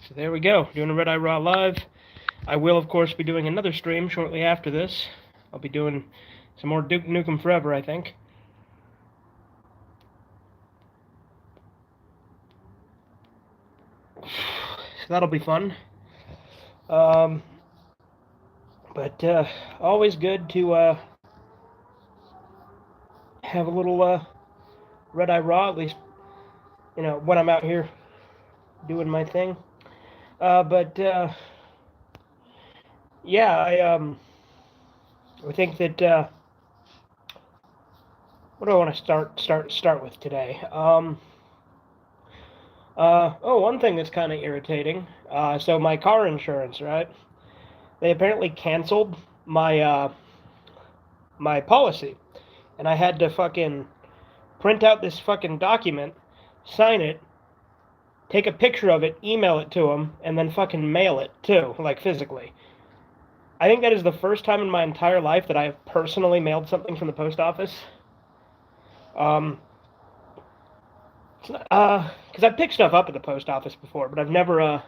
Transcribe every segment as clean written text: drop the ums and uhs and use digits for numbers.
So there we go, doing a Red Eye Raw live. I will, of course, be doing another stream shortly after this. I'll be doing some more Duke Nukem Forever, I think. So that'll be fun. But always good to have a little Red Eye Raw, at least, when I'm out here doing my thing. Yeah, I think that what do I want to start with today? One thing that's kind of irritating. So my car insurance, right? They apparently canceled my my policy, and I had to fucking print out this fucking document, sign it, take a picture of it, email it to them, and then fucking mail it too, like physically. I think that is the first time in my entire life that I have personally mailed something from the post office. Because I've picked stuff up at the post office before, but I've never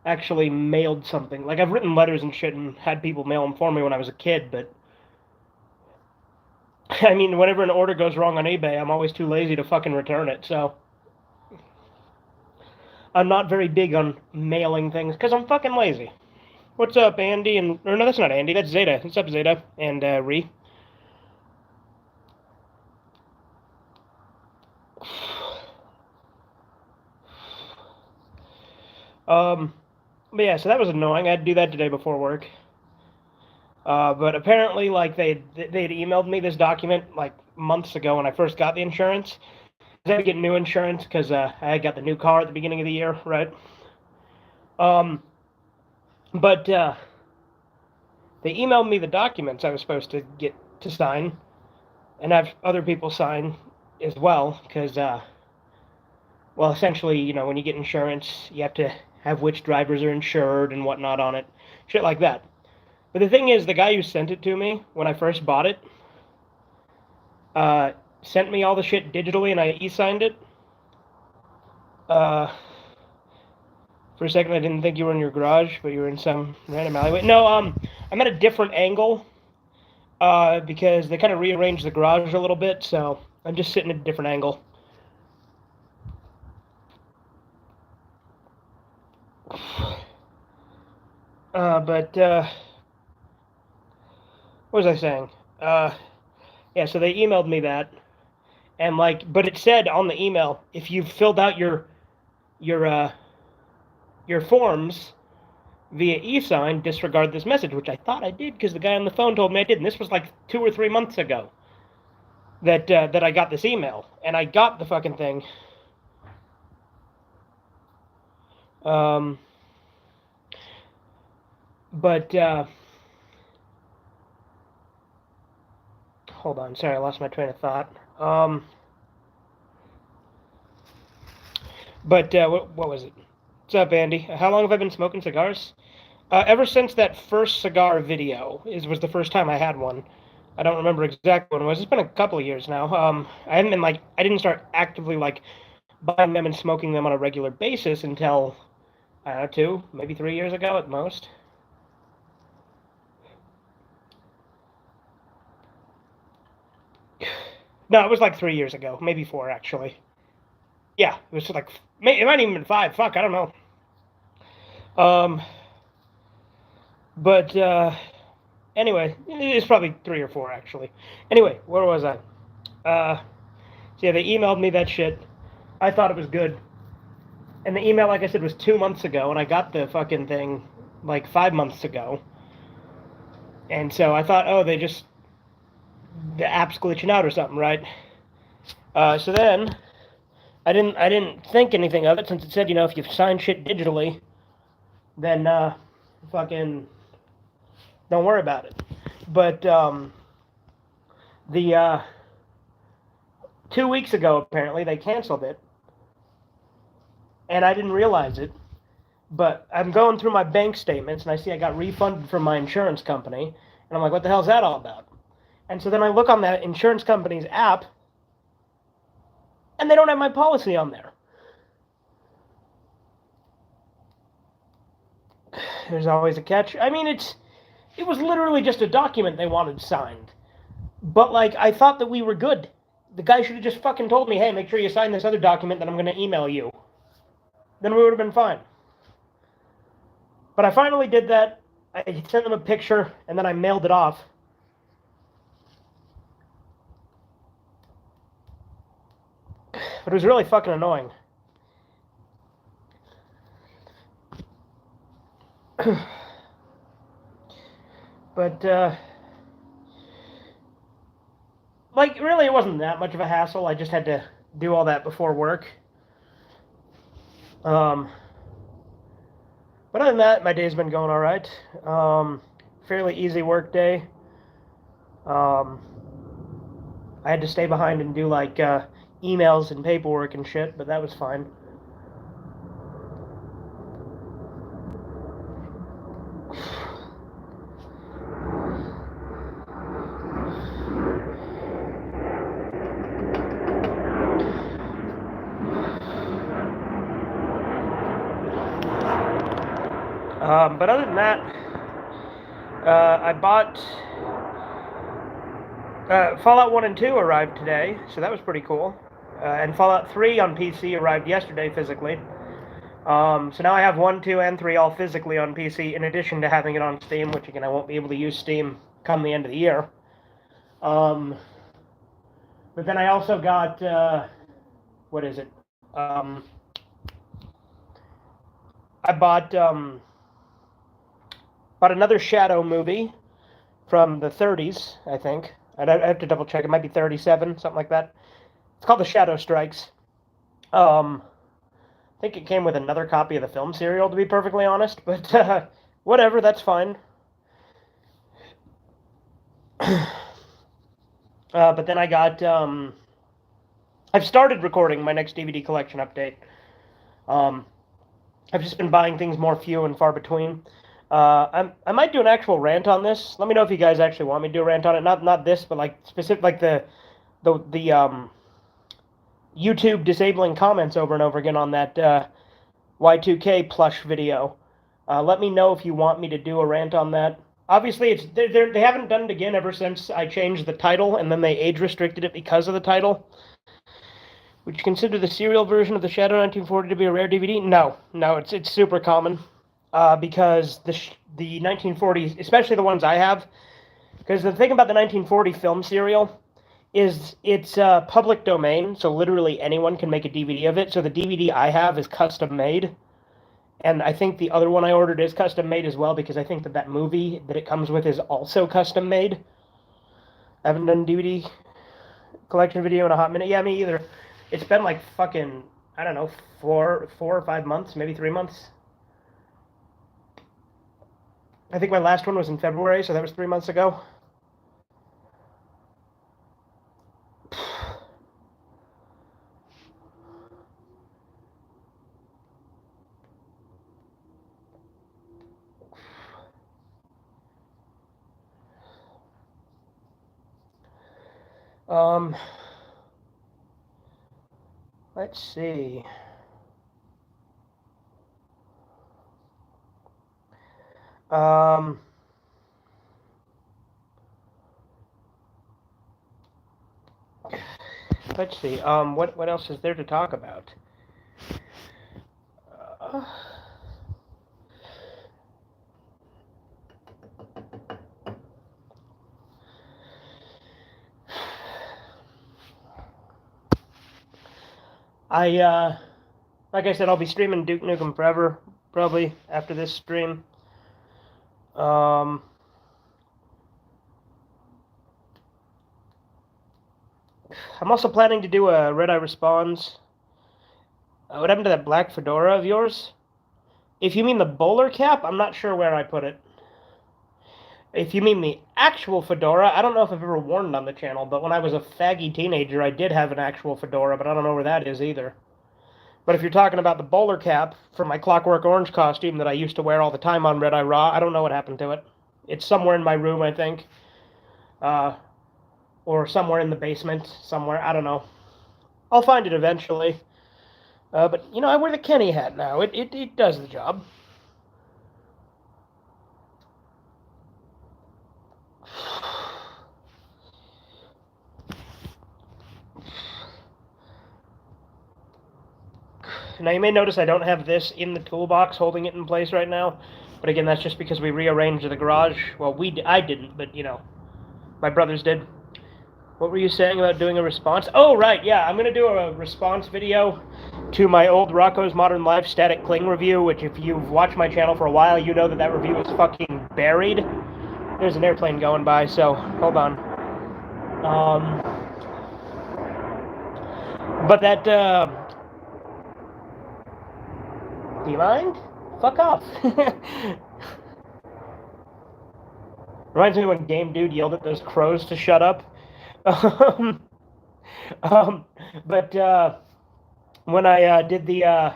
actually mailed something. Like, I've written letters and shit and had people mail them for me when I was a kid, but I mean, whenever an order goes wrong on eBay, I'm always too lazy to fucking return it, so I'm not very big on mailing things, because I'm fucking lazy. What's up, Andy? Or no, that's not Andy, that's Zeta. What's up, Zeta? And, Ree? But yeah, so that was annoying. I had to do that today before work. But apparently, like, they'd emailed me this document, like, months ago when I first got the insurance. I had to get new insurance because I got the new car at the beginning of the year, right? But they emailed me the documents I was supposed to get to sign, and have other people sign as well, because, well, essentially, when you get insurance, you have to have which drivers are insured and whatnot on it, shit like that. But the thing is, the guy who sent it to me when I first bought it, sent me all the shit digitally, and I e-signed it. For a second, I didn't think you were in your garage, but you were in some random alleyway. No, I'm at a different angle, because they kind of rearranged the garage a little bit, so I'm just sitting at a different angle. What was I saying? Yeah, so they emailed me that, and but it said on the email, if you've filled out your forms via e-sign, disregard this message, which I thought I did because the guy on the phone told me I did, and this was like 2 or 3 months ago that I got this email, and I got the fucking thing. Hold on, sorry, I lost my train of thought. What was it? What's up, Andy? How long have I been smoking cigars? Ever since that first cigar video was the first time I had one. I don't remember exactly when it was. It's been a couple of years now. I haven't been I didn't start actively buying them and smoking them on a regular basis until, I don't know, 2, maybe 3 years ago at most. No, it was like 3 years ago, maybe 4 actually. Yeah, it was it might even been 5. Fuck, I don't know. Anyway, it's probably 3 or 4 actually. Anyway, where was I? So yeah, they emailed me that shit. I thought it was good. And the email, like I said, was 2 months ago, and I got the fucking thing 5 months ago. And so I thought, oh, the app's glitching out or something, right? So then I didn't think anything of it, since it said, if you sign shit digitally, then fucking don't worry about it. But the 2 weeks ago, apparently, they canceled it, and I didn't realize it. But I'm going through my bank statements, and I see I got refunded from my insurance company, and I'm like, what the hell is that all about? And so then I look on that insurance company's app, and they don't have my policy on there. There's always a catch. I mean, it was literally just a document they wanted signed. But, like, I thought that we were good. The guy should have just fucking told me, hey, make sure you sign this other document that I'm going to email you. Then we would have been fine. But I finally did that. I sent them a picture, and then I mailed it off. But it was really fucking annoying. But, like, really, it wasn't that much of a hassle. I just had to do all that before work. But other than that, my day's been going all right. Fairly easy work day. I had to stay behind and do, like, emails and paperwork and shit, but that was fine. But other than that, I bought Fallout 1 and 2 arrived today, so that was pretty cool. And Fallout 3 on PC arrived yesterday physically. So now I have 1, 2, and 3 all physically on PC, in addition to having it on Steam, which again, I won't be able to use Steam come the end of the year. But then I also got, what is it? I bought another Shadow movie from the 30s, I think. I have to double check. It might be 37, something like that. It's called The Shadow Strikes. I think it came with another copy of the film serial, to be perfectly honest. But whatever, that's fine. But then I got... I've started recording my next DVD collection update. I've just been buying things more few and far between. I might do an actual rant on this. Let me know if you guys actually want me to do a rant on it. Not this, but like specific, like the YouTube disabling comments over and over again on that Y2K plush video. Let me know if you want me to do a rant on that. Obviously, they haven't done it again ever since I changed the title, and then they age restricted it because of the title. Would you consider the serial version of the Shadow 1940 to be a rare DVD? No, it's super common. Because the 1940s, especially the ones I have, because the thing about the 1940 film serial is it's public domain, so literally anyone can make a DVD of it. So the DVD I have is custom made, and I think the other one I ordered is custom made as well, because I think that movie that it comes with is also custom made. I haven't done a DVD collection video in a hot minute. Yeah, me either. It's been like fucking, I don't know, 4 or 5 months, maybe 3 months. I think my last one was in February, so that was 3 months ago. Let's see. Let's see. What else is there to talk about? Like I said, I'll be streaming Duke Nukem Forever, probably, after this stream. I'm also planning to do a Redeye Responds. What happened to that black fedora of yours? If you mean the bowler cap, I'm not sure where I put it. If you mean the actual fedora, I don't know if I've ever worn it on the channel, but when I was a faggy teenager, I did have an actual fedora, but I don't know where that is either. But if you're talking about the bowler cap for my Clockwork Orange costume that I used to wear all the time on Redeye Raw, I don't know what happened to it. It's somewhere in my room, I think. Or somewhere in the basement, somewhere, I don't know. I'll find it eventually. But, you know, I wear the Kenny hat now. It does the job. Now you may notice I don't have this in the toolbox holding it in place right now, but again, that's just because we rearranged the garage. Well, I didn't, but, you know, my brothers did. What were you saying about doing a response? Oh, right, yeah, I'm going to do a response video to my old Rocco's Modern Life Static Cling review, which if you've watched my channel for a while, you know that that review is fucking buried. There's an airplane going by, so hold on. But that, do you mind? Fuck off. Reminds me when Game Dude yelled at those crows to shut up. But when I did the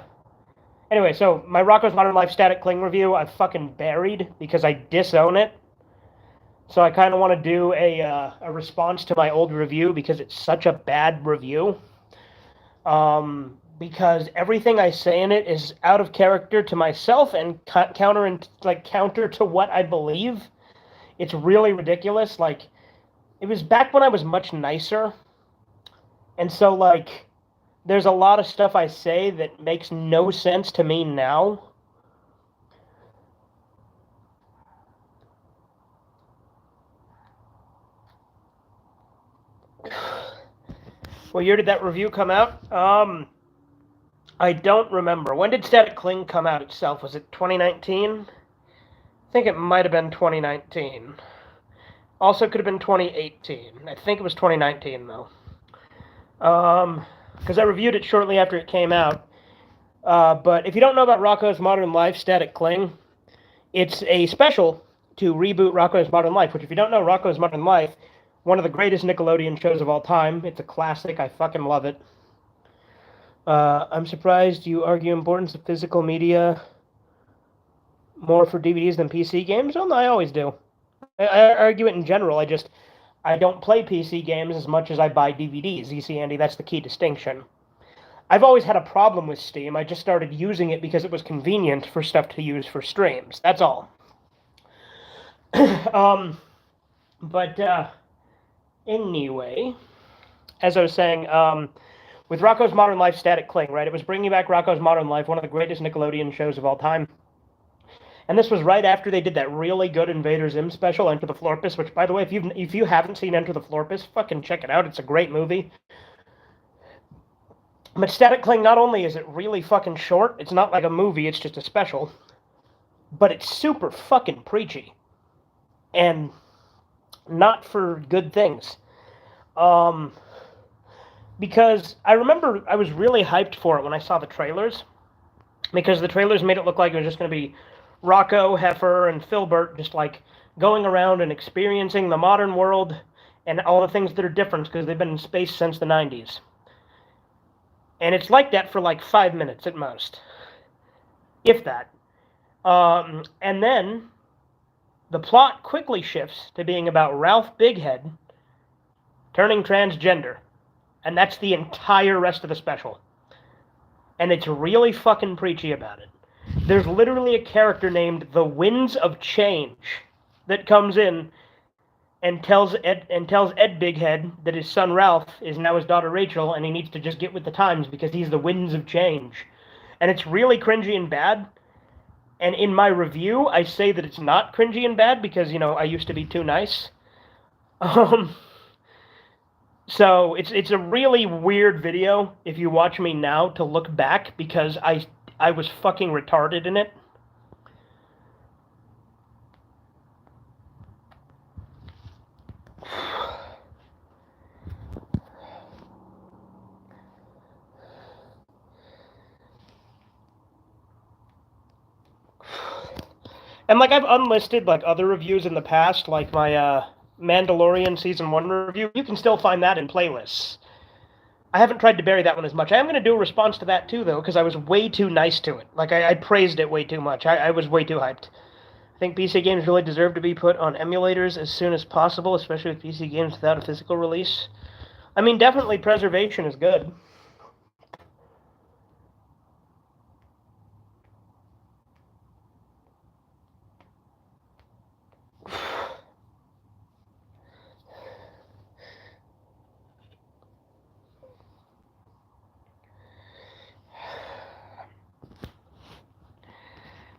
anyway, so my Rocco's Modern Life Static Cling review, I fucking buried because I disown it. So I kind of want to do a response to my old review because it's such a bad review. Because everything I say in it is out of character to myself and counter to what I believe. It's really ridiculous. Like, it was back when I was much nicer. And so, like, there's a lot of stuff I say that makes no sense to me now. What year did that review come out? I don't remember. When did Static Cling come out itself? Was it 2019? I think it might have been 2019. Also could have been 2018. I think it was 2019, though. Because I reviewed it shortly after it came out. But if you don't know about Rocco's Modern Life Static Cling, it's a special to reboot Rocco's Modern Life, which if you don't know Rocco's Modern Life, one of the greatest Nickelodeon shows of all time. It's a classic. I fucking love it. I'm surprised you argue importance of physical media more for DVDs than PC games. Well, no, I always do. I argue it in general. I don't play PC games as much as I buy DVDs. You see, Andy, that's the key distinction. I've always had a problem with Steam. I just started using it because it was convenient for stuff to use for streams. That's all. Anyway, as I was saying, with Rocco's Modern Life Static Cling, right? It was bringing back Rocco's Modern Life, one of the greatest Nickelodeon shows of all time. And this was right after they did that really good Invader Zim special, Enter the Florpus, which, by the way, if you haven't seen Enter the Florpus, fucking check it out. It's a great movie. But Static Cling, not only is it really fucking short, it's not like a movie, it's just a special, but it's super fucking preachy. And not for good things. Because I remember I was really hyped for it when I saw the trailers, because the trailers made it look like it was just going to be Rocco, Heifer, and Filbert just like going around and experiencing the modern world and all the things that are different because they've been in space since the 90s. And it's like that for like 5 minutes at most, if that. And then the plot quickly shifts to being about Ralph Bighead turning transgender. And that's the entire rest of the special. And it's really fucking preachy about it. There's literally a character named the Winds of Change that comes in and tells Ed Bighead that his son Ralph is now his daughter Rachel, and he needs to just get with the times because he's the Winds of Change. And it's really cringy and bad. And in my review, I say that it's not cringy and bad because, you know, I used to be too nice. So it's a really weird video if you watch me now to look back because I was fucking retarded in it. And like I've unlisted like other reviews in the past, like my Mandalorian Season 1 review. You can still find that in playlists. I haven't tried to bury that one as much. I am going to do a response to that too, though, because I was way too nice to it. Like, I praised it way too much. I was way too hyped. I think PC games really deserve to be put on emulators as soon as possible, especially with PC games without a physical release. I mean, definitely preservation is good.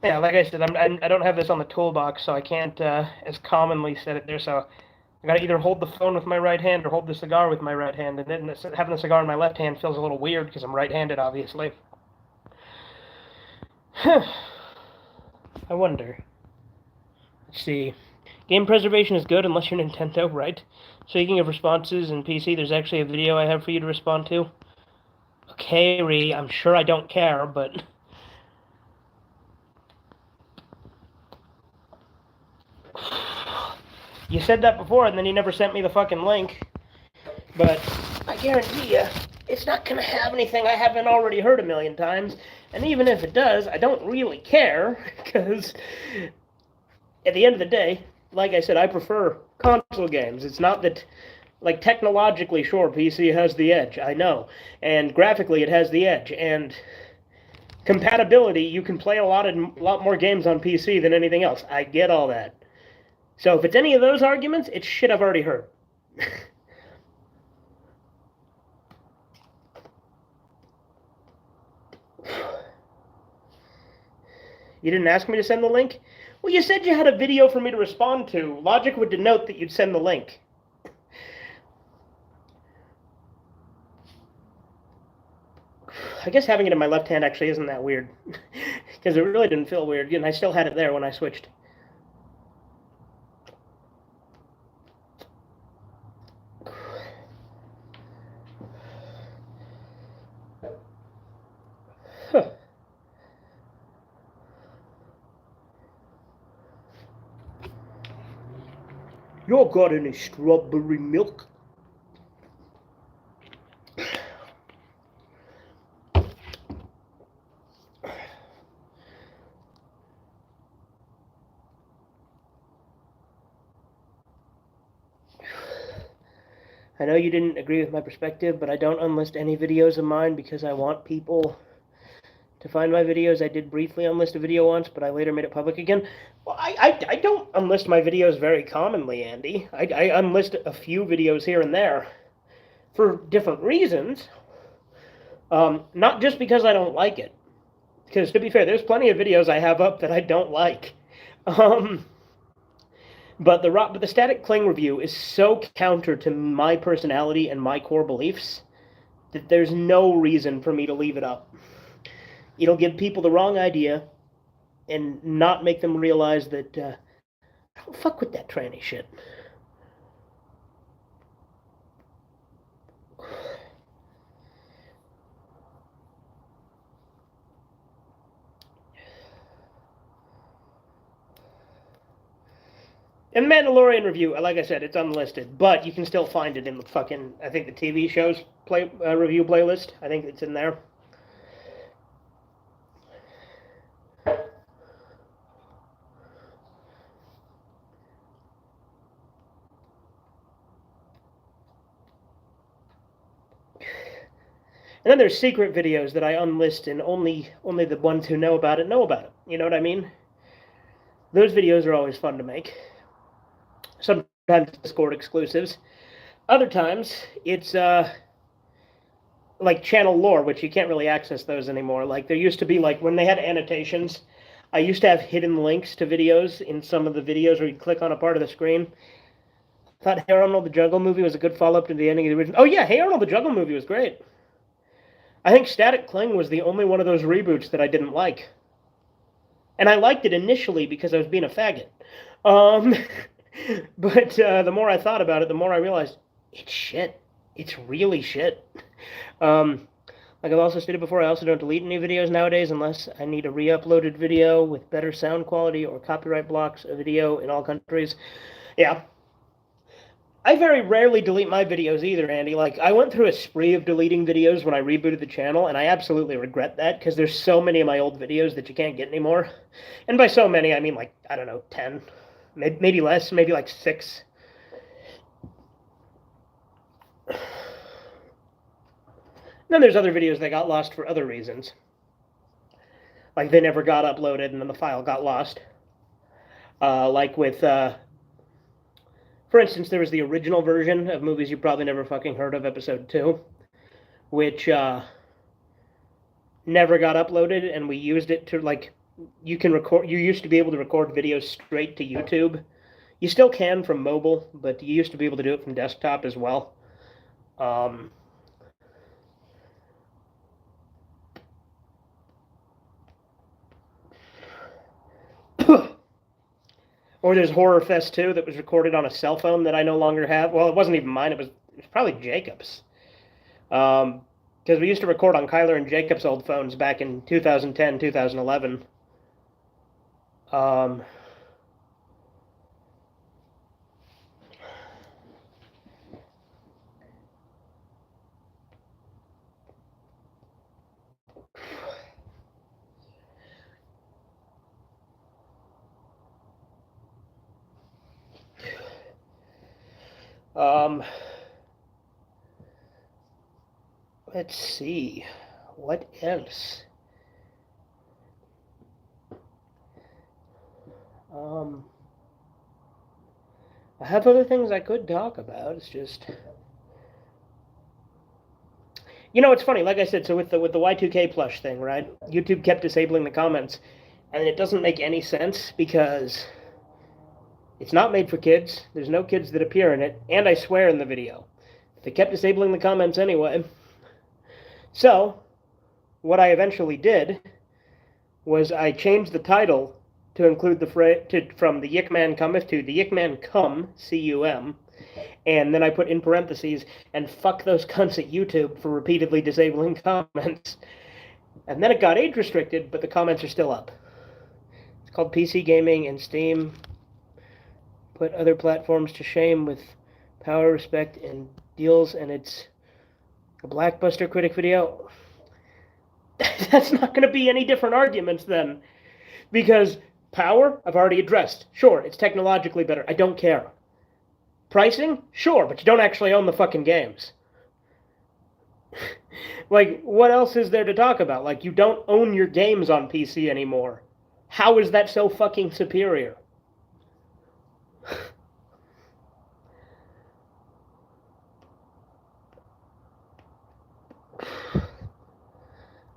Yeah, like I said, I don't have this on the toolbox, so I can't as commonly set it there. So I gotta either hold the phone with my right hand or hold the cigar with my right hand. And then having the cigar in my left hand feels a little weird because I'm right-handed, obviously. I wonder. Let's see. Game preservation is good unless you're Nintendo, right? Speaking of responses in PC, there's actually a video I have for you to respond to. Okay, Ree, I'm sure I don't care, but... You said that before, and then you never sent me the fucking link. But I guarantee you, it's not going to have anything I haven't already heard a million times. And even if it does, I don't really care, because at the end of the day, like I said, I prefer console games. It's not that, like, technologically, sure, PC has the edge, I know. And graphically, it has the edge. And compatibility, you can play a lot more games on PC than anything else. I get all that. So if it's any of those arguments, it's shit I've already heard. You didn't ask me to send the link? Well, you said you had a video for me to respond to. Logic would denote that you'd send the link. I guess having it in my left hand actually isn't that weird. Because it really didn't feel weird. And I still had it there when I switched. Huh. You got any strawberry milk? I know you didn't agree with my perspective, but I don't unlist any videos of mine because I want people to find my videos. I did briefly unlist a video once, but I later made it public again. Well, I don't unlist my videos very commonly, Andy. I unlist a few videos here and there for different reasons. Not just because I don't like it. Because, to be fair, there's plenty of videos I have up that I don't like. But the static cling review is so counter to my personality and my core beliefs that there's no reason for me to leave it up. It'll give people the wrong idea and not make them realize that I don't fuck with that tranny shit. And Mandalorian review, like I said, it's unlisted, but you can still find it in the fucking, I think the TV shows review playlist. I think it's in there. And then there's secret videos that I unlist, and only the ones who know about it know about it. You know what I mean? Those videos are always fun to make. Sometimes Discord exclusives. Other times, it's like channel lore, which you can't really access those anymore. Like, there used to be, like, when they had annotations, I used to have hidden links to videos in some of the videos where you'd click on a part of the screen. I thought Hey Arnold the Jungle Movie was a good follow-up to the ending of the original. Oh yeah, Hey Arnold the Jungle Movie was great. I think Static Cling was the only one of those reboots that I didn't like. And I liked it initially because I was being a faggot. But the more I thought about it, the more I realized, it's shit. It's really shit. Like I've also stated before, I also don't delete any videos nowadays unless I need a re-uploaded video with better sound quality or copyright blocks a video in all countries. Yeah. I very rarely delete my videos either, Andy. Like, I went through a spree of deleting videos when I rebooted the channel, and I absolutely regret that, because there's so many of my old videos that you can't get anymore. And by so many, I mean, like, I don't know, 10. Maybe less, maybe like 6. Then there's other videos that got lost for other reasons. Like, they never got uploaded, and then the file got lost. Like with... For instance, there was the original version of Movies You Probably Never Fucking Heard of, Episode 2, which never got uploaded, and we used it to, like, you can record. You used to be able to record videos straight to YouTube. You still can from mobile, but you used to be able to do it from desktop as well. Um, or there's Horror Fest 2 that was recorded on a cell phone that I no longer have. Well, it wasn't even mine. It was probably Jacob's. Because we used to record on Kyler and Jacob's old phones back in 2010, 2011. Um, um, let's see. What else? I have other things I could talk about. It's just, it's funny. Like I said, so with the Y2K plush thing, right? YouTube kept disabling the comments, and it doesn't make any sense because it's not made for kids. There's no kids that appear in it, and I swear in the video. They kept disabling the comments anyway. So, what I eventually did was I changed the title to include the phrase from the Yick Man cometh to the Yick Man come, C-U-M, and then I put in parentheses, and fuck those cunts at YouTube for repeatedly disabling comments. And then it got age restricted, but the comments are still up. It's called PC Gaming and Steam. Put other platforms to shame with power, respect, and deals, and it's a Blackbuster critic video. That's not going to be any different arguments then. Because power, I've already addressed. Sure, it's technologically better. I don't care. Pricing? Sure, but you don't actually own the fucking games. Like, what else is there to talk about? Like, you don't own your games on PC anymore. How is that so fucking superior?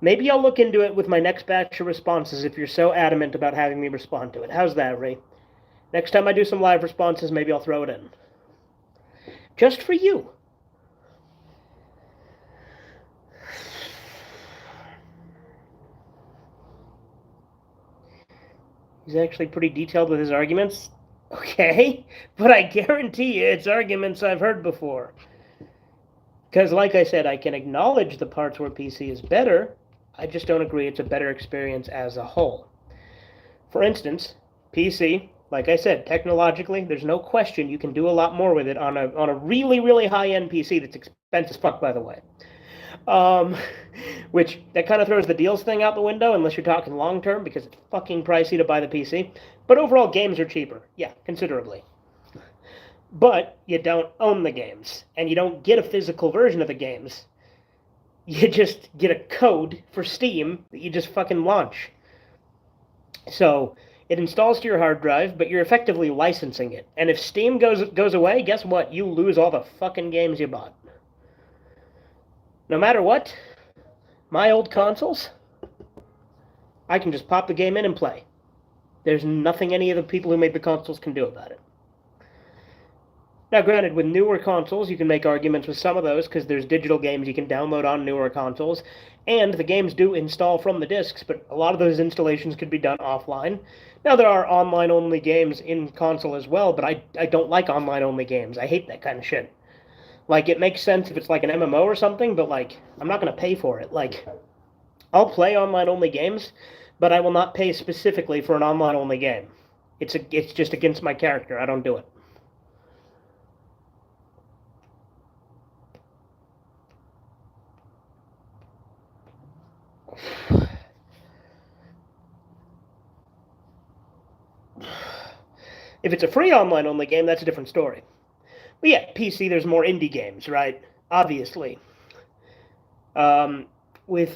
Maybe I'll look into it with my next batch of responses if you're so adamant about having me respond to it. How's that, Ray? Next time I do some live responses, maybe I'll throw it in. Just for you. He's actually pretty detailed with his arguments. Okay, but I guarantee you it's arguments I've heard before. Because, like I said, I can acknowledge the parts where PC is better, I just don't agree it's a better experience as a whole. For instance, PC, like I said, technologically, there's no question you can do a lot more with it on a really, really high-end PC that's expensive as fuck, by the way. Which, that kind of throws the deals thing out the window, unless you're talking long-term, because it's fucking pricey to buy the PC. But overall, games are cheaper. Yeah, considerably. But you don't own the games, and you don't get a physical version of the games. You just get a code for Steam that you just fucking launch. So it installs to your hard drive, but you're effectively licensing it. And if Steam goes away, guess what? You lose all the fucking games you bought. No matter what, my old consoles, I can just pop the game in and play. There's nothing any of the people who made the consoles can do about it. Now, granted, with newer consoles, you can make arguments with some of those because there's digital games you can download on newer consoles, and the games do install from the discs, but a lot of those installations could be done offline. Now, there are online-only games in console as well, but I don't like online-only games. I hate that kind of shit. Like, it makes sense if it's like an MMO or something, but, like, I'm not going to pay for it. Like, I'll play online-only games, but I will not pay specifically for an online-only game. It's just against my character. I don't do it. If it's a free online-only game, that's a different story. But yeah, PC, there's more indie games, right? Obviously. With,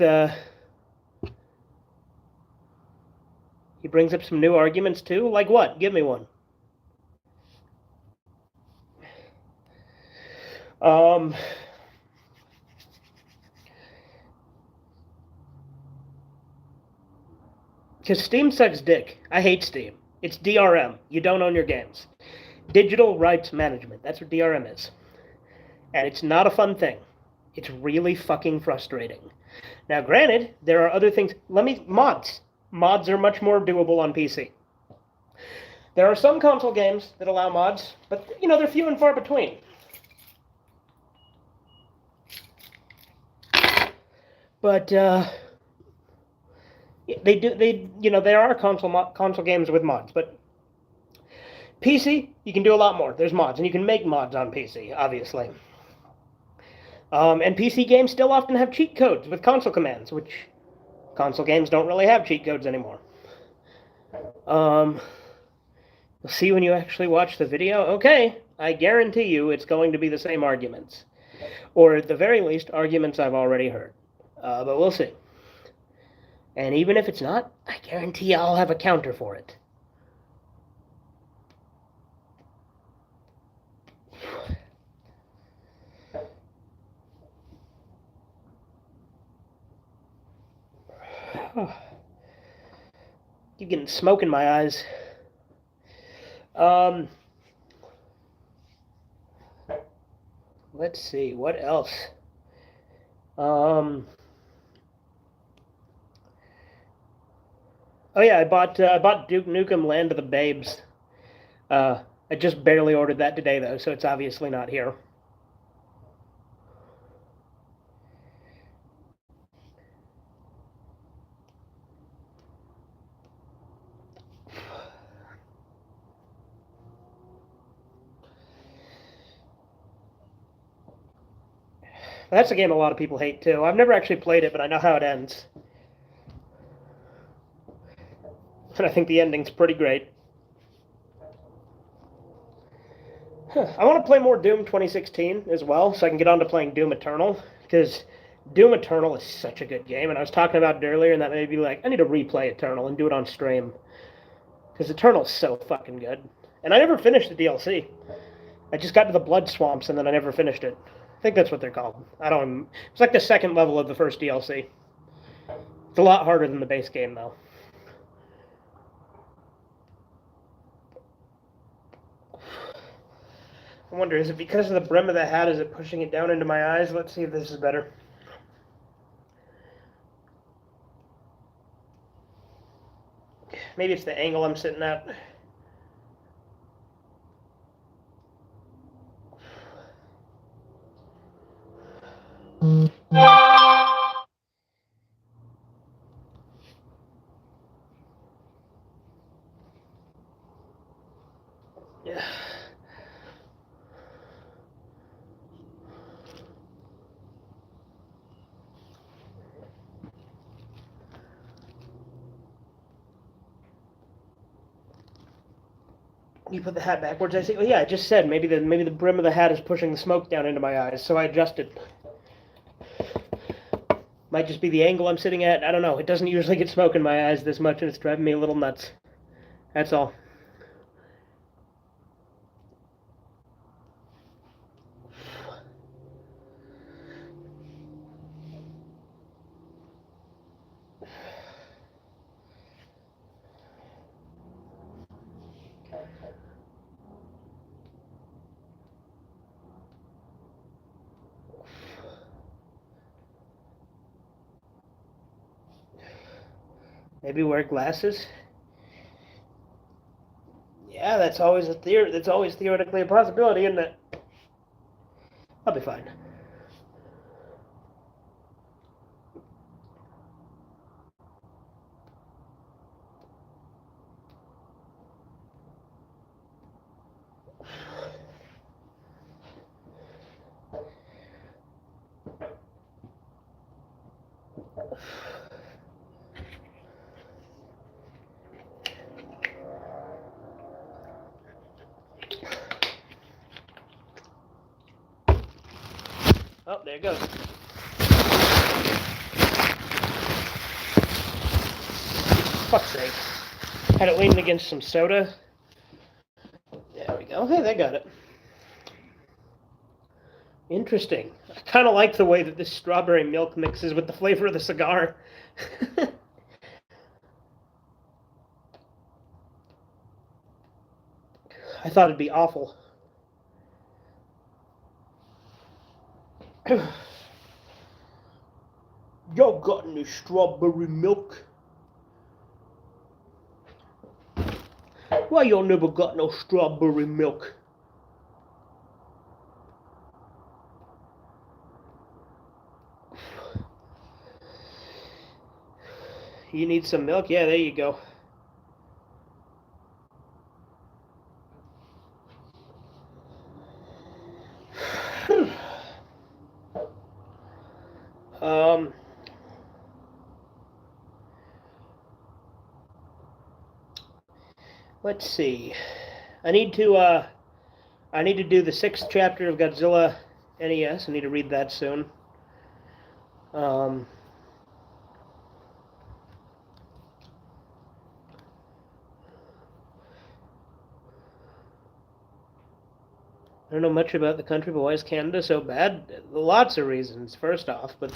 he brings up some new arguments, too? Like what? Give me one. Because Steam sucks dick. I hate Steam. It's DRM. You don't own your games. Digital Rights Management. That's what DRM is. And it's not a fun thing. It's really fucking frustrating. Now, granted, there are other things. Mods. Mods are much more doable on PC. There are some console games that allow mods, but, they're few and far between. But, there are console games with mods, but PC, you can do a lot more. There's mods, and you can make mods on PC, obviously. And PC games still often have cheat codes with console commands, which console games don't really have cheat codes anymore. You'll see when you actually watch the video. Okay, I guarantee you it's going to be the same arguments. Or at the very least, arguments I've already heard. But we'll see. And even if it's not, I guarantee I'll have a counter for it. Keep getting smoke in my eyes. Let's see, what else? Oh yeah, I bought Duke Nukem Land of the Babes. I just barely ordered that today though, so it's obviously not here. That's a game a lot of people hate too. I've never actually played it, but I know how it ends. And I think the ending's pretty great. I want to play more Doom 2016 as well, so I can get on to playing Doom Eternal, because Doom Eternal is such a good game, and I was talking about it earlier, and that made me like, I need to replay Eternal and do it on stream. Because Eternal's so fucking good. And I never finished the DLC. I just got to the Blood Swamps, and then I never finished it. I think that's what they're called. It's like the second level of the first DLC. It's a lot harder than the base game, though. I wonder, is it because of the brim of the hat? Is it pushing it down into my eyes? Let's see if this is better. Maybe it's the angle I'm sitting at. Yeah. You put the hat backwards. I say, oh yeah, I just said maybe the brim of the hat is pushing the smoke down into my eyes, so I adjusted. Might just be the angle I'm sitting at. I don't know. It doesn't usually get smoke in my eyes this much, and it's driving me a little nuts. That's all. Maybe wear glasses. Yeah, that's always theoretically a possibility, isn't it? I'll be fine. Oh, there it goes. Fuck's sake. Had it leaning against some soda. There we go. Hey, they got it. Interesting. I kind of like the way that this strawberry milk mixes with the flavor of the cigar. I thought it'd be awful. Y'all got any strawberry milk? Why y'all never got no strawberry milk? You need some milk? Yeah, there you go. Let's see. I need to do the 6th chapter of Godzilla NES. I need to read that soon. I don't know much about the country, but why is Canada so bad? Lots of reasons. First off, but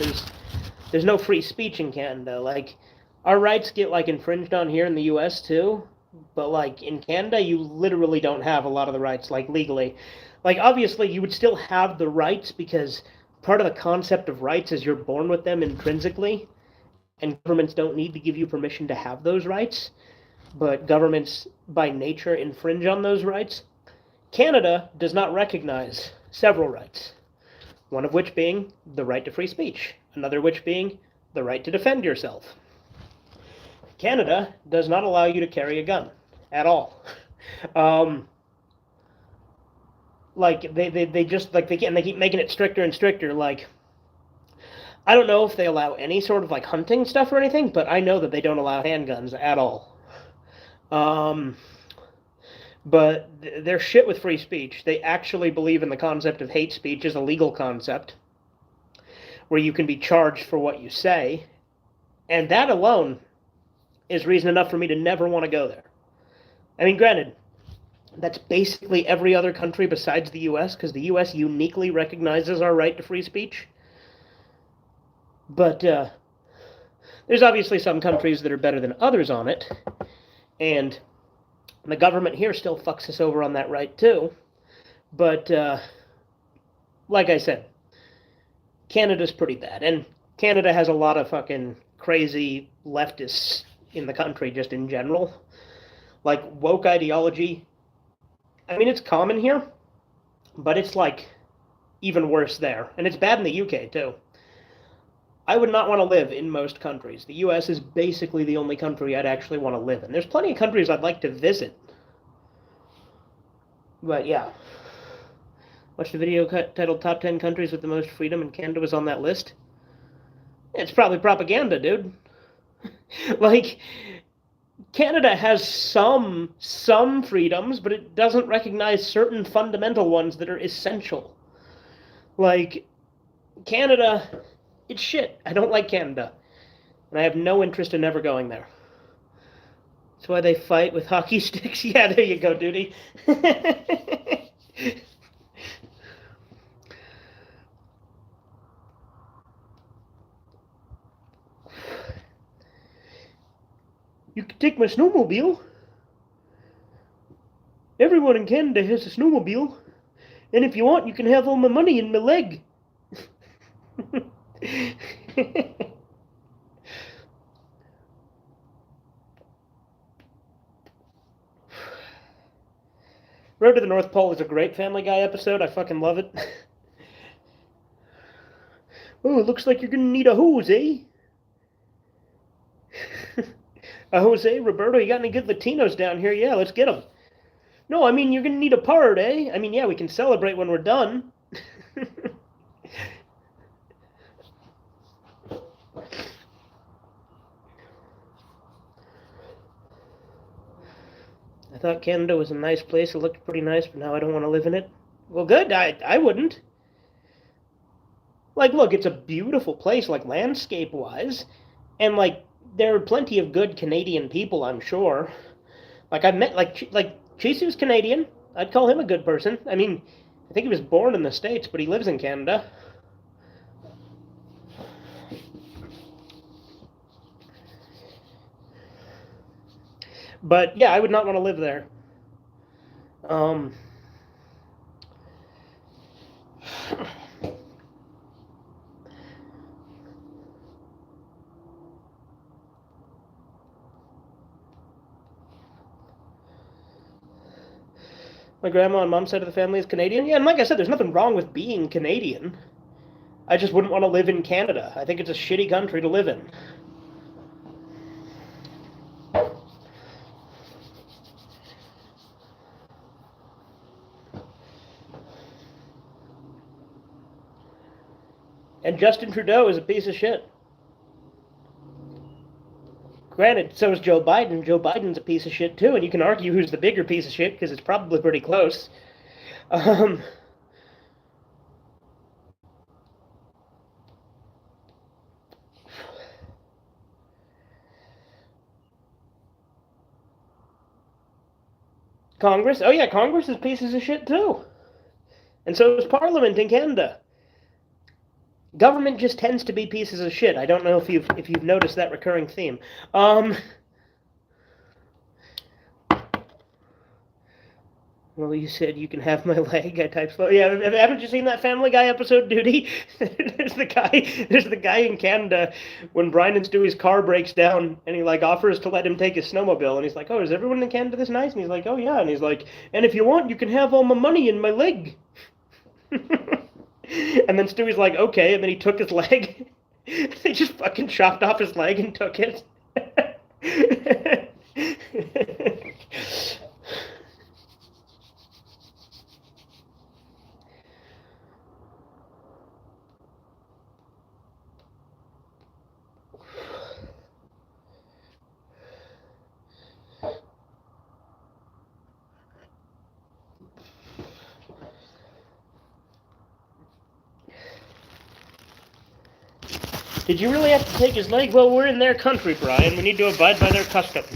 there's no free speech in Canada. Like, our rights get like infringed on here in the U.S. too, but like in Canada, you literally don't have a lot of the rights, like legally. Like, obviously, you would still have the rights because part of the concept of rights is you're born with them intrinsically, and governments don't need to give you permission to have those rights. But governments, by nature, infringe on those rights. Canada does not recognize several rights, one of which being the right to free speech, another which being the right to defend yourself. Canada does not allow you to carry a gun at all. Like they just like they keep making it stricter and stricter. Like, I don't know if they allow any sort of like hunting stuff or anything, but I know that they don't allow handguns at all. But they're shit with free speech. They actually believe in the concept of hate speech as a legal concept, where you can be charged for what you say, and that alone is reason enough for me to never want to go there. I mean, granted, that's basically every other country besides the U.S., because the U.S. uniquely recognizes our right to free speech. But there's obviously some countries that are better than others on it, and the government here still fucks us over on that right too. But like I said, Canada's pretty bad, and Canada has a lot of fucking crazy leftists in the country just in general. Like, woke ideology, I mean, it's common here, but it's like even worse there, and it's bad in the UK too. I would not want to live in most countries. The US is basically the only country I'd actually want to live in. There's plenty of countries I'd like to visit. But yeah. Watched a video titled Top 10 Countries with the Most Freedom, and Canada was on that list. It's probably propaganda, dude. Like, Canada has some freedoms, but it doesn't recognize certain fundamental ones that are essential. Like, Canada, it's shit. I don't like Canada. And I have no interest in ever going there. That's why they fight with hockey sticks. Yeah, there you go, duty. You can take my snowmobile. Everyone in Canada has a snowmobile. And if you want, you can have all my money in my leg. Road to the North Pole is a great Family Guy episode. I fucking love it. Oh, it looks like you're gonna need a hose, eh? A Jose, Roberto, you got any good Latinos down here? Yeah, let's get them. No, I mean, you're gonna need a part, eh? I mean, yeah, we can celebrate when we're done. I thought Canada was a nice place. It looked pretty nice, but now I don't want to live in it. Well, good. I wouldn't. Like, look, it's a beautiful place, like, landscape-wise. And, like, there are plenty of good Canadian people, I'm sure. Like, I've met, like Chisu's Canadian. I'd call him a good person. I mean, I think he was born in the States, but he lives in Canada. But, yeah, I would not want to live there. Um, my grandma on mom's side of the family is Canadian. Yeah, and like I said, there's nothing wrong with being Canadian. I just wouldn't want to live in Canada. I think it's a shitty country to live in. And Justin Trudeau is a piece of shit. Granted, so is Joe Biden. Joe Biden's a piece of shit too, and you can argue who's the bigger piece of shit because it's probably pretty close. Congress? Oh yeah, Congress is pieces of shit too. And so is Parliament in Canada. Government just tends to be pieces of shit. I don't know if you've noticed that recurring theme. Well, you said you can have my leg. I typed slow. Yeah, haven't you seen that Family Guy episode, Duty? There's the guy in Canada when Brian and Stewie's car breaks down, and he like offers to let him take his snowmobile, and he's like, "Oh, is everyone in Canada this nice?" And he's like, "Oh yeah," and he's like, "And if you want, you can have all my money and my leg." And then Stewie's like, "Okay," and then he took his leg. They just fucking chopped off his leg and took it. Did you really have to take his leg? Well, we're in their country, Brian. We need to abide by their customs.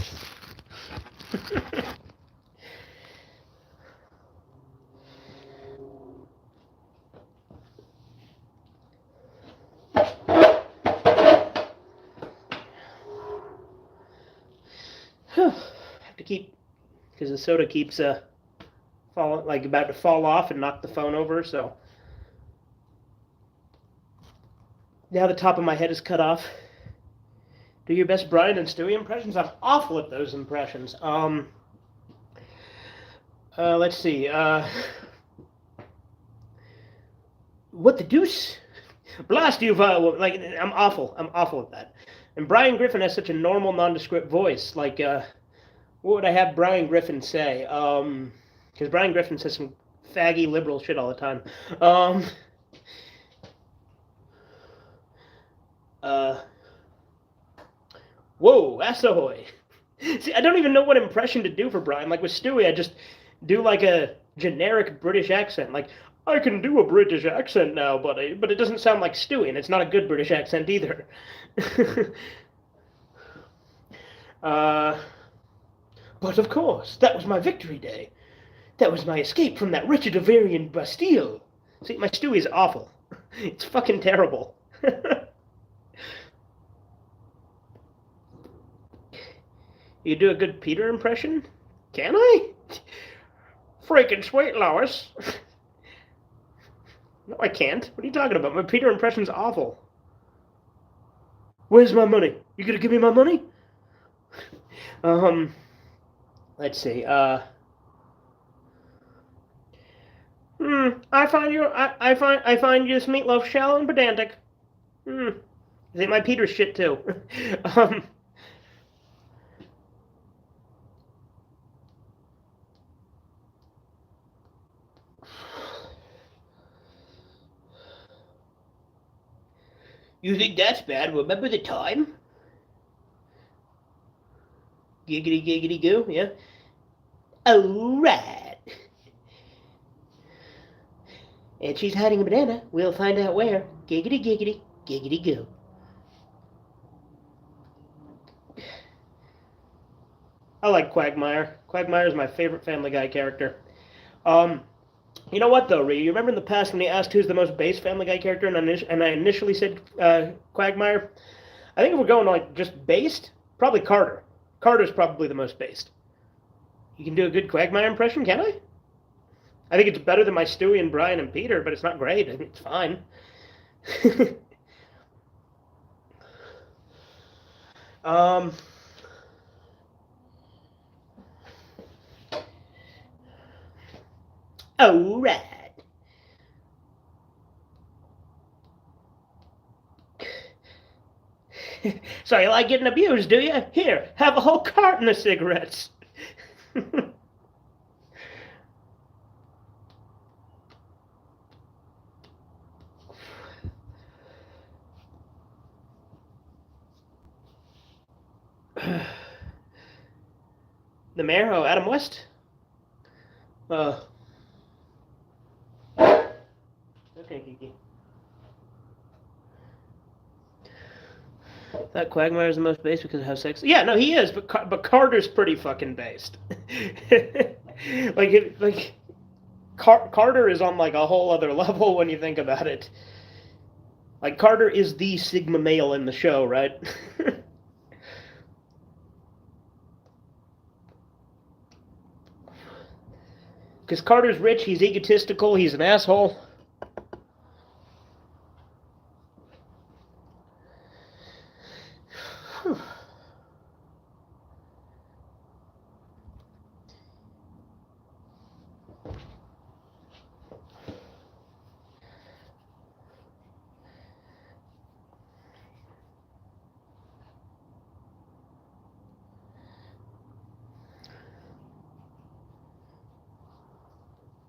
Have to keep, because the soda keeps falling, like about to fall off and knock the phone over. So now the top of my head is cut off. Do your best Brian and Stewie impressions. I'm awful at those impressions. Let's see. What the deuce? Blast you! Like I'm awful. I'm awful at that. And Brian Griffin has such a normal, nondescript voice. Like, what would I have Brian Griffin say? Because Brian Griffin says some faggy liberal shit all the time. Whoa, ass ahoy. See, I don't even know what impression to do for Brian. Like with Stewie, I just do like a generic British accent. Like, I can do a British accent now, buddy, but it doesn't sound like Stewie, and it's not a good British accent either. But of course, that was my victory day. That was my escape from that wretched Bavarian Bastille. See, my Stewie's awful. It's fucking terrible. You do a good Peter impression? Can I? Freaking sweet, Lois. No, I can't. What are you talking about? My Peter impression's awful. Where's my money? You gonna give me my money? Let's see. I find you this meatloaf shallow and pedantic. I think my Peter's shit too. You think that's bad? Remember the time? Giggity giggity goo, yeah. Alright. And she's hiding a banana. We'll find out where. Giggity giggity giggity goo. I like Quagmire. Quagmire is my favorite Family Guy character. You know what, though, Ree? You remember in the past when he asked who's the most base Family Guy character, and I initially said Quagmire? I think if we're going, like, just based, probably Carter. Carter's probably the most based. You can do a good Quagmire impression, can I? I think it's better than my Stewie and Brian and Peter, but it's not great. I mean, it's fine. um, all right. So you like getting abused, do you? Here, have a whole carton of cigarettes. The mayor? Oh, Adam West? Okay, Kiki. That Quagmire's the most based because of how sexy. Yeah, no, he is, but Carter's pretty fucking based. Carter is on like a whole other level when you think about it. Like Carter is the Sigma male in the show, right? Because Carter's rich, he's egotistical, he's an asshole.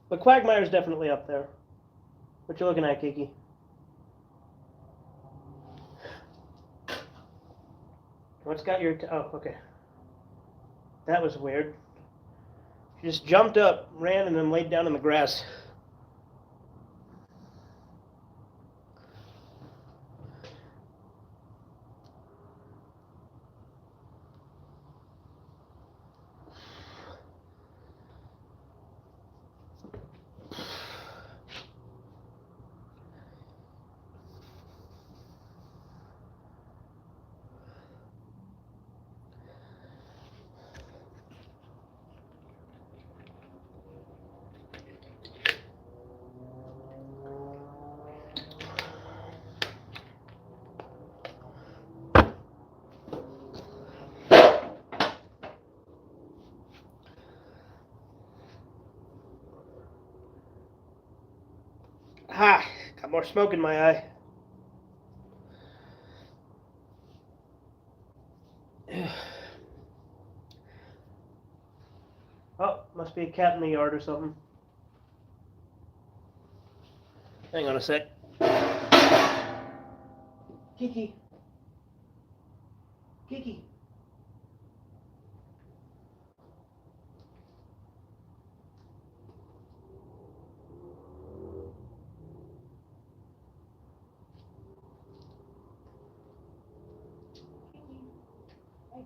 But Quagmire's definitely up there. What you looking at, Kiki? What's got your... oh, okay. That was weird. She just jumped up, ran, and then laid down in the grass. Ha! Got more smoke in my eye. Oh, must be a cat in the yard or something. Hang on a sec. Kiki. Kiki. Hey,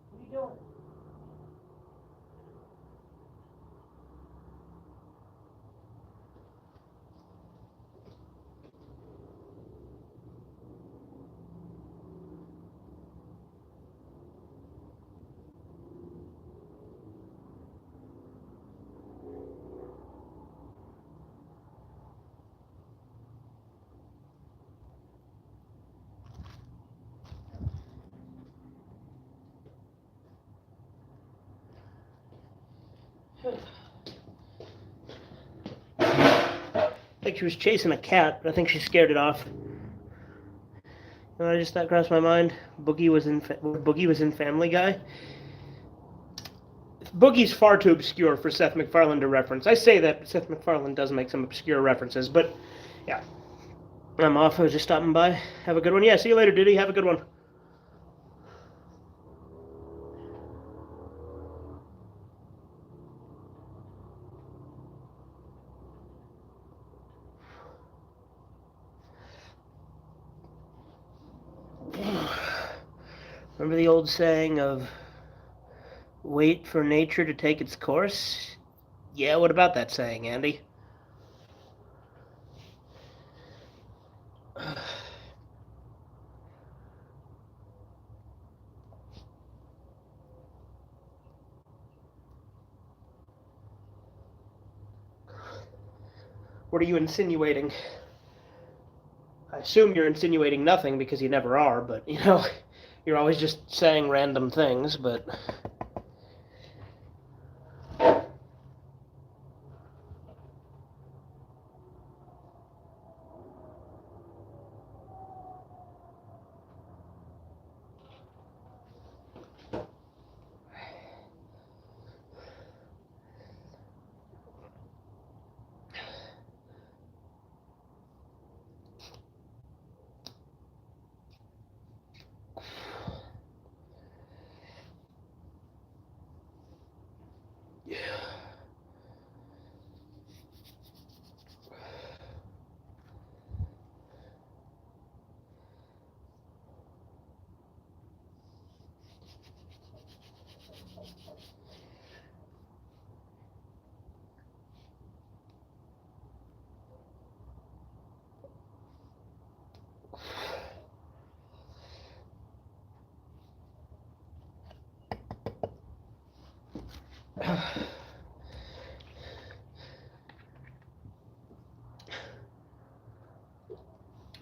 what are you doing? I think she was chasing a cat, but I think she scared it off. You know, I just that crossed my mind. Boogie was in Family Guy. Boogie's far too obscure for Seth MacFarlane to reference. I say that, but Seth MacFarlane does make some obscure references. But yeah, I'm off. I was just stopping by. Have a good one. Yeah, see you later, Diddy. Have a good one. Remember the old saying of wait for nature to take its course? Yeah, what about that saying, Andy? What are you insinuating? I assume you're insinuating nothing because you never are, but, you know, you're always just saying random things, but...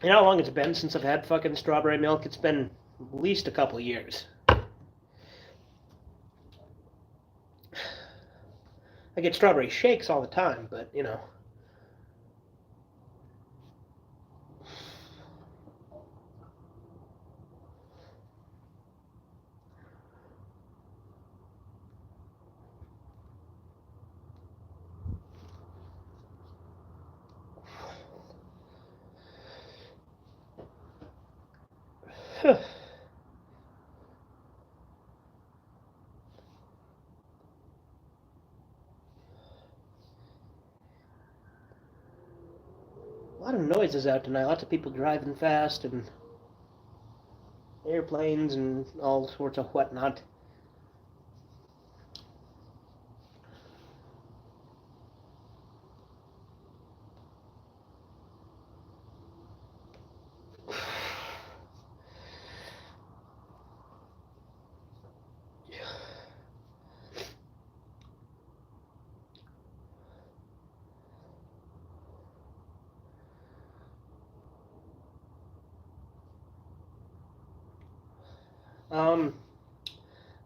You know how long it's been since I've had fucking strawberry milk? It's been at least a couple years. I get strawberry shakes all the time, but, you know. A lot of noises out tonight. Lots of people driving fast and airplanes and all sorts of whatnot.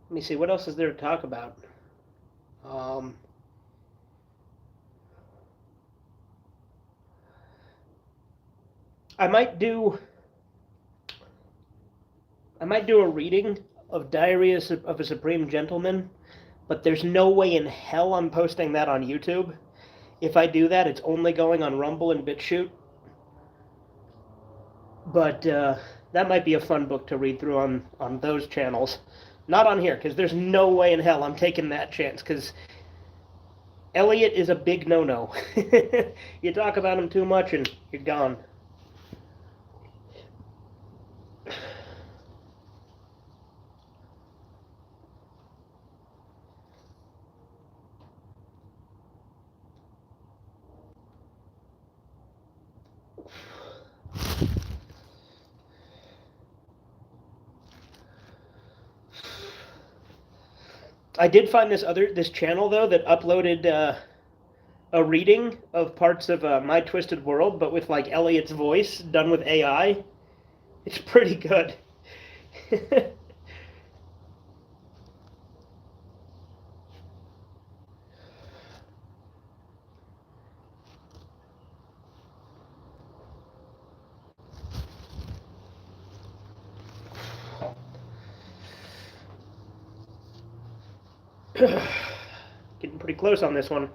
Let me see, what else is there to talk about? I might do a reading of Diary of a Supreme Gentleman, but there's no way in hell I'm posting that on YouTube. If I do that, it's only going on Rumble and BitChute. But that might be a fun book to read through on those channels. Not on here, because there's no way in hell I'm taking that chance, because Elliot is a big no-no. You talk about him too much and you're gone. I did find this channel though that uploaded a reading of parts of My Twisted World, but with like Elliot's voice done with AI. It's pretty good. Getting pretty close on this one.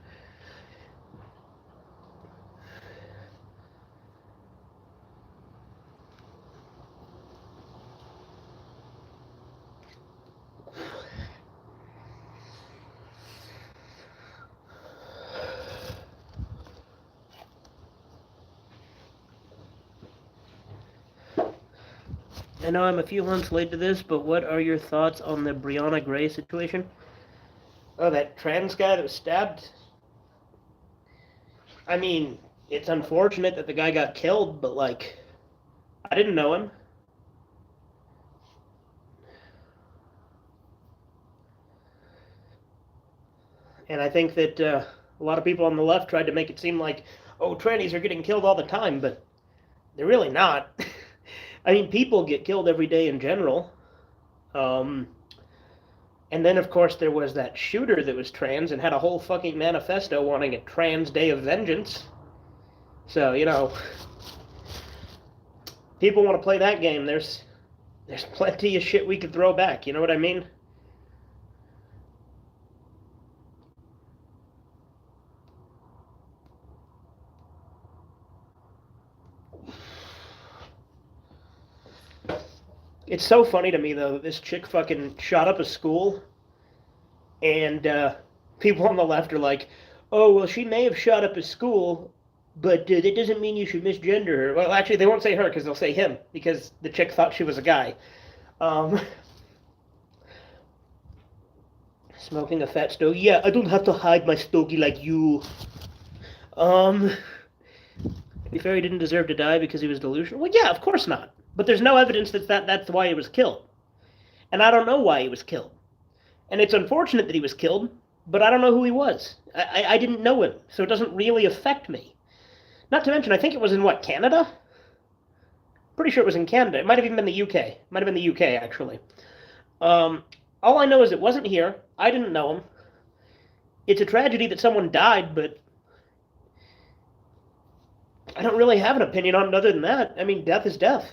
I know I'm a few months late to this, but what are your thoughts on the Brianna Gray situation? Oh, that trans guy that was stabbed? I mean, it's unfortunate that the guy got killed, but, like, I didn't know him. And I think that a lot of people on the left tried to make it seem like, oh, trannies are getting killed all the time, but they're really not. I mean, people get killed every day in general. Um, and then, of course, there was that shooter that was trans and had a whole fucking manifesto wanting a trans day of vengeance. So, people want to play that game. There's plenty of shit we could throw back. You know what I mean? It's so funny to me, though, that this chick fucking shot up a school, and people on the left are like, oh, well, she may have shot up a school, but that doesn't mean you should misgender her. Well, actually, they won't say her because they'll say him, because the chick thought she was a guy. Um, Smoking a fat stogie. Yeah, I don't have to hide my stogie like you. To be fair, he didn't deserve to die because he was delusional. Well, yeah, of course not. But there's no evidence that's why he was killed. And I don't know why he was killed. And it's unfortunate that he was killed, but I don't know who he was. I didn't know him, so it doesn't really affect me. Not to mention, I think it was in, what, Canada? Pretty sure it was in Canada. It might have even been the UK. It might have been the UK, actually. All I know is it wasn't here. I didn't know him. It's a tragedy that someone died, but I don't really have an opinion on it other than that. I mean, death is death.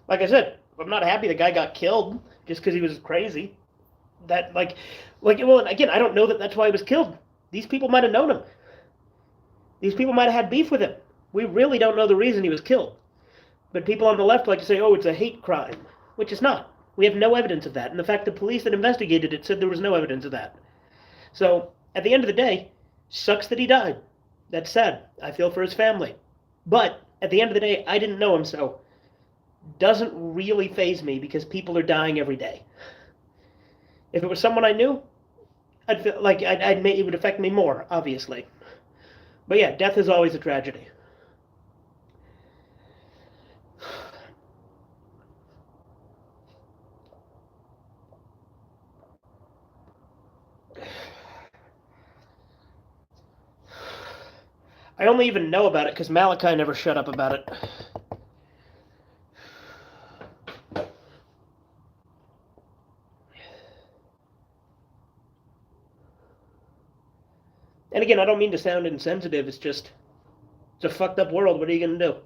Like I said, I'm not happy the guy got killed just because he was crazy. That, well, again, I don't know that that's why he was killed. These people might have known him. These people might have had beef with him. We really don't know the reason he was killed. But people on the left like to say, oh, it's a hate crime, which it's not. We have no evidence of that. And the fact the police that investigated it said there was no evidence of that. So, at the end of the day, sucks that he died. That's sad. I feel for his family. But, at the end of the day, I didn't know him, so doesn't really faze me because people are dying every day. If it was someone I knew, I'd feel like it would affect me more, obviously. But yeah, death is always a tragedy. I only even know about it because Malachi never shut up about it. And again, I don't mean to sound insensitive. It's a fucked up world. What are you going to do?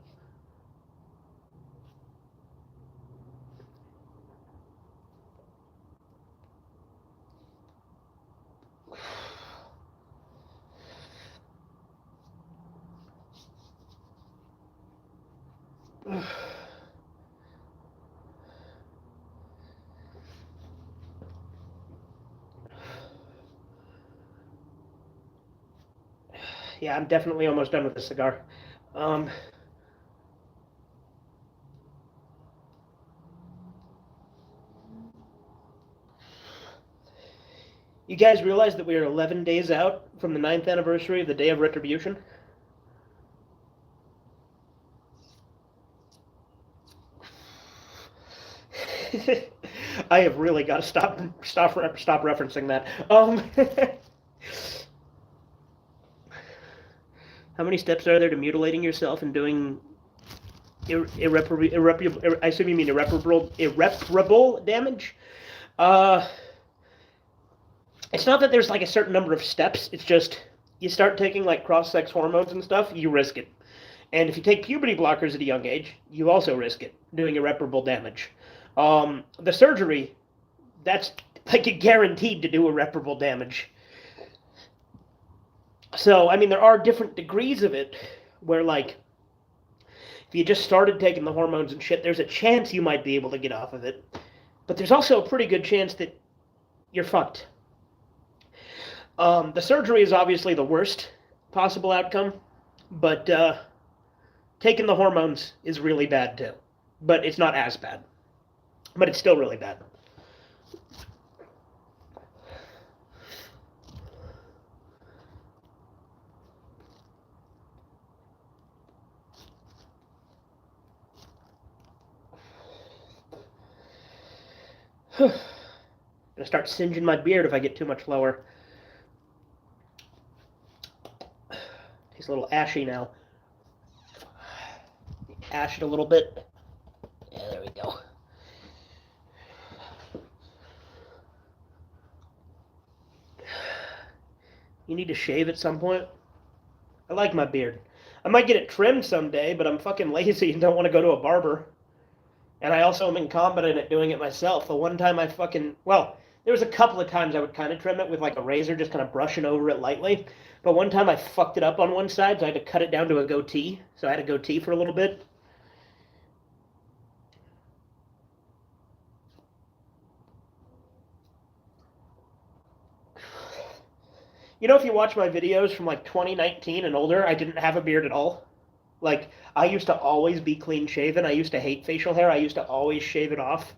Yeah, I'm definitely almost done with the cigar. You guys realize that we are 11 days out from the 9th anniversary of the Day of Retribution? I have really got to stop referencing that. How many steps are there to mutilating yourself and doing irreparable? I assume you mean irreparable damage. It's not that there's like a certain number of steps. It's just you start taking like cross-sex hormones and stuff, you risk it. And if you take puberty blockers at a young age, you also risk it, doing irreparable damage. The surgery, that's like guaranteed to do irreparable damage. So, I mean, there are different degrees of it where, like, if you just started taking the hormones and shit, there's a chance you might be able to get off of it. But there's also a pretty good chance that you're fucked. The surgery is obviously the worst possible outcome, but taking the hormones is really bad too. But it's not as bad. But it's still really bad. I'm gonna start singeing my beard if I get too much lower. Tastes a little ashy now. Ash it a little bit. Yeah, there we go. You need to shave at some point. I like my beard. I might get it trimmed someday, but I'm fucking lazy and don't want to go to a barber. And I also am incompetent at doing it myself. The one time I well, there was a couple of times I would kind of trim it with like a razor, just kind of brushing over it lightly. But one time I fucked it up on one side, so I had to cut it down to a goatee. So I had a goatee for a little bit. You know, if you watch my videos from like 2019 and older, I didn't have a beard at all. Like, I used to always be clean shaven. I used to hate facial hair. I used to always shave it off.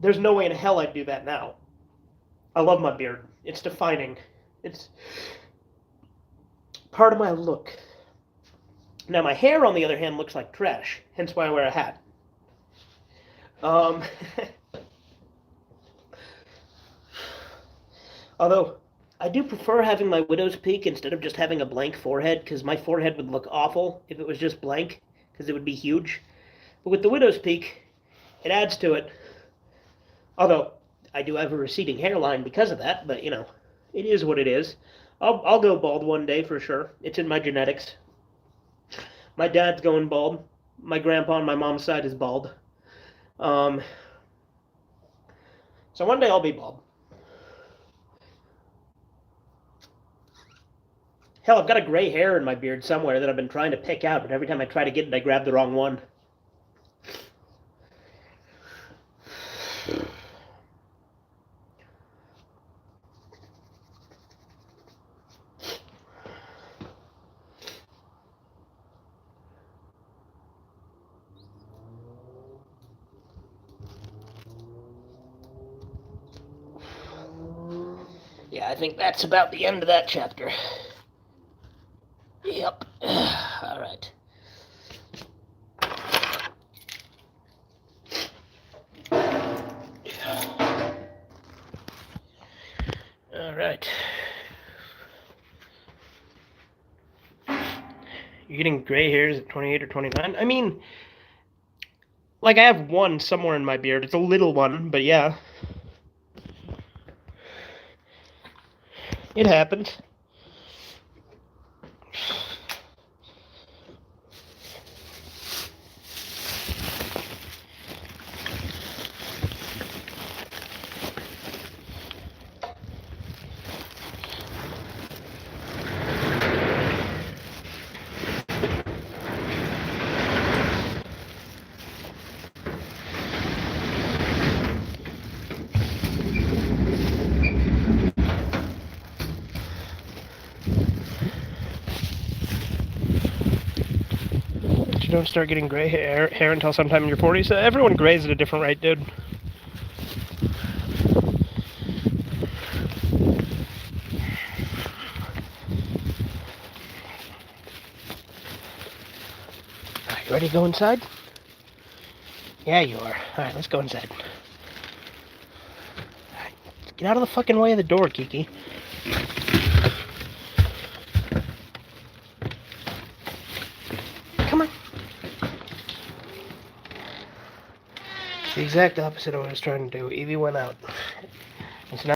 There's no way in hell I'd do that now. I love my beard. It's defining. It's part of my look. Now, my hair, on the other hand, looks like trash. Hence why I wear a hat. Although, I do prefer having my widow's peak instead of just having a blank forehead, because my forehead would look awful if it was just blank, because it would be huge. But with the widow's peak, it adds to it. Although, I do have a receding hairline because of that, but, you know, it is what it is. I'll go bald one day for sure. It's in my genetics. My dad's going bald. My grandpa on my mom's side is bald. So one day I'll be bald. Hell, I've got a gray hair in my beard somewhere that I've been trying to pick out, but every time I try to get it, I grab the wrong one. Yeah, I think that's about the end of that chapter. Yep. All right. All right. You're getting gray hairs at 28 or 29? I mean, like, I have one somewhere in my beard. It's a little one, but yeah. It happens. You don't start getting gray hair until sometime in your 40s. Everyone grays at a different rate, dude. Alright, you ready to go inside? Yeah, you are. Alright, let's go inside. Alright, get out of the fucking way of the door, Kiki. Come on. The exact opposite of what I was trying to do. Evie went out.